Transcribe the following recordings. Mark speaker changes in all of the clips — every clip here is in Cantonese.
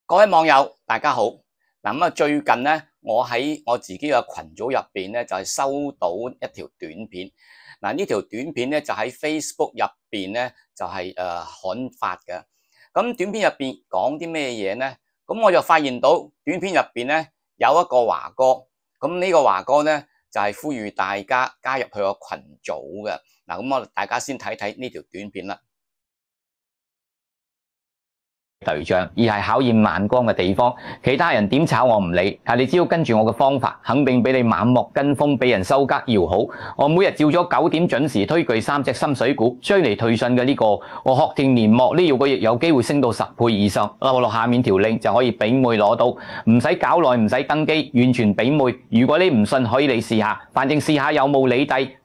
Speaker 1: 各位網友，大家好。嗱最近咧，我喺我自己嘅群組入邊咧，就係收到一條短片。呢條短片咧就喺 Facebook 入邊咧就係刊發嘅。咁短片入邊講啲咩嘢咧？咁我就發現到短片入邊咧有一個華哥。咁呢個華哥咧就係呼籲大家加入佢個群組嘅。咁大家先睇睇呢條短片啦。
Speaker 2: 對象，而係考驗眼光嘅地方。其他人點炒我唔理，但你只要跟住我嘅方法，肯定比你盲目跟風，俾人收割要好。我每日照咗9點準時推舉3隻深水股，追嚟退信嘅呢個，我確定年末呢個月有機會升到10倍以上。我落下面條 link 就可以俾妹攞到，唔使搞耐，唔使登機，完全俾妹。如果你唔信，可以嚟試下，反正試下有冇理低。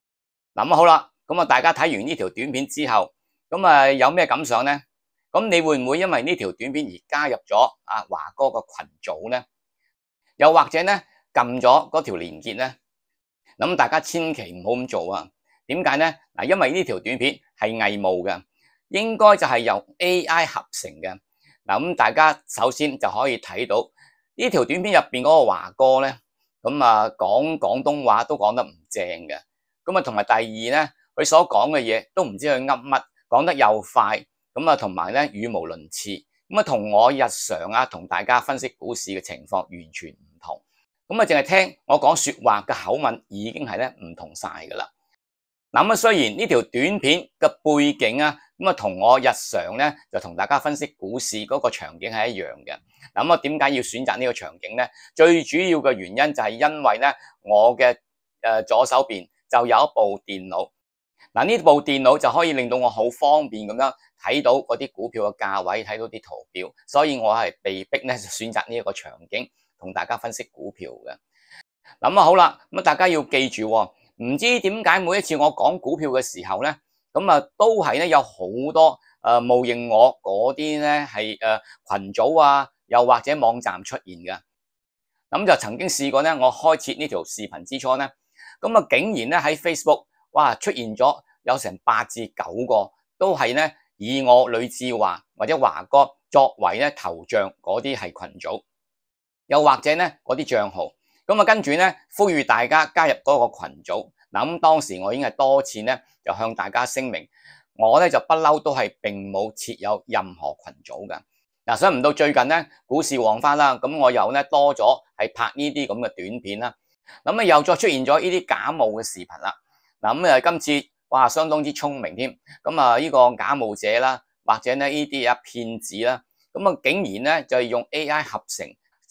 Speaker 1: 好啦，大家睇完呢條短片之後，有咩感想呢？咁你會唔會因為呢條短片而加入咗華哥個群組呢？又或者呢撳咗嗰條連結呢？大家千祈唔好咁做啊！點解呢？因為呢條短片係偽冒嘅，應該就係由 AI 合成嘅。咁大家首先就可以睇到呢條短片入邊嗰個華哥呢，講廣東話都講得唔正嘅。同埋第二呢，佢所講嘅嘢都唔知佢噏乜，講得又快。同埋咧語無倫次，同我日常同大家分析股市嘅情況完全唔同。淨係聽我講說話嘅口吻已經係咧唔同晒噶啦。雖然呢條短片嘅背景同我日常咧就同大家分析股市嗰個場景係一樣嘅。點解要選擇呢個場景咧？最主要嘅原因就係因為咧我嘅左手邊就有一部電腦。呢部電腦就可以令到我好方便咁樣睇到嗰啲股票嘅價位，睇到啲圖表，所以我係被逼咧選擇呢一個場景同大家分析股票嘅。好啦，大家要記住，唔知點解每一次我講股票嘅時候咧，都係咧有好多冒認我嗰啲咧係群組又或者網站出現嘅。就曾經試過咧，我開設呢條視頻之初咧，竟然咧喺 Facebook。哇！出現咗有成8至9個，都係咧以我呂志華或者華哥作為咧頭像嗰啲係群組，又或者咧嗰啲賬號。跟住咧呼籲大家加入嗰個群組。咁當時我已經係多次咧就向大家聲明，我咧就不嬲都係並冇設有任何群組嘅。想唔到最近咧股市旺翻啦，我又咧多咗係拍呢啲咁嘅短片啦。又再出現咗呢啲假冒嘅視頻啦。今次哇相當之聰明添，呢個假冒者啦，或者咧呢啲騙子啦，竟然咧就係用 AI 合成，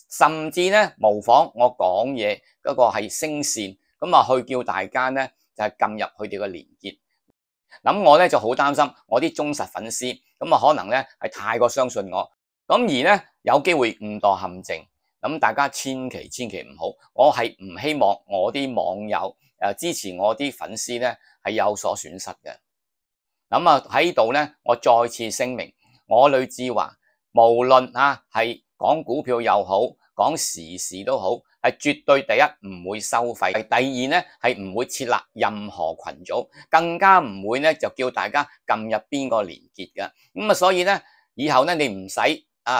Speaker 1: 甚至咧模仿我講嘢嗰個係聲線，去叫大家咧就係撳入佢哋嘅連結。我咧就好擔心我啲忠實粉絲，可能咧係太過相信我，而咧有機會誤墮陷阱。大家千祈唔好，我係唔希望我啲網友支持我啲粉絲咧係有所損失嘅。喺度咧，我再次聲明，我呂志華無論係講股票又好，講時事都好，係絕對第一唔會收費，第二咧係唔會設立任何群組，更加唔會咧就叫大家撳入邊個連結嘅。所以咧以後咧你唔使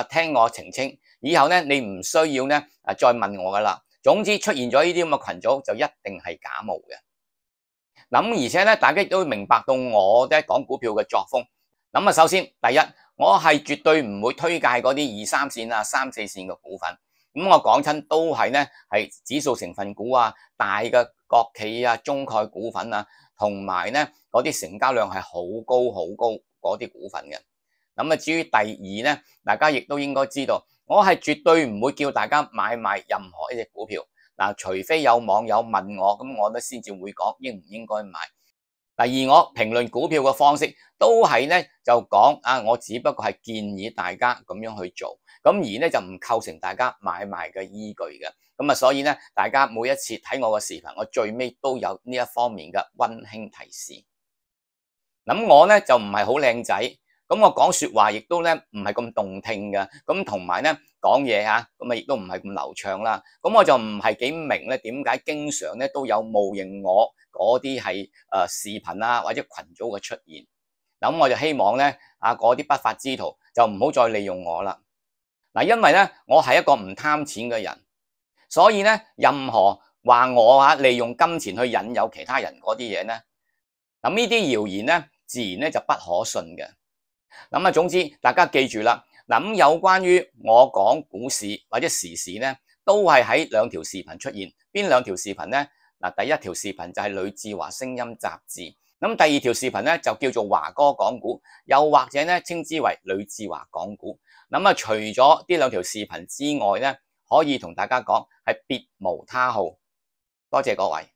Speaker 1: 聽我澄清，以後咧你唔需要咧再問我噶啦。總之出現咗呢啲咁嘅群組就一定係假冒嘅。而且咧大家亦都會明白到我咧講股票嘅作風。首先第一，我係絕對唔會推介嗰啲2、3線、3、4線嘅股份。我講親都係咧係指數成分股大嘅國企中概股份同埋咧嗰啲成交量係好高嗰啲股份嘅。至於第二咧，大家亦都應該知道，我係絕對唔會叫大家買賣任何一隻股票。除非有網友問我，我都先至會講應唔應該買。第二，我評論股票嘅方式都係咧就講我只不過係建議大家咁樣去做，而咧就唔構成大家買賣嘅依據嘅。所以咧，大家每一次睇我嘅視頻，我最尾都有呢一方面嘅溫馨提示。我咧就唔係好靚仔。我講說話亦都咧唔係咁動聽嘅，同埋咧講嘢亦都唔係咁流暢啦。我就唔係幾明咧點解經常咧都有冒認我嗰啲係視頻或者群組嘅出現。我就希望咧嗰啲不法之徒就唔好再利用我啦。嗱，因為咧我係一個唔貪錢嘅人，所以咧任何話我利用金錢去引誘其他人嗰啲嘢咧，咁呢啲謠言咧自然咧就不可信嘅。咁總之大家記住啦，嗱咁有關於我講股市或者時事咧，都係喺兩條視頻出現。邊兩條視頻咧？嗱，第一條視頻就係呂志華聲音雜誌，咁第二條視頻咧就叫做華哥講股，又或者咧稱之為呂志華講股。咁除咗呢兩條視頻之外咧，可以同大家講係別無他號。多謝各位。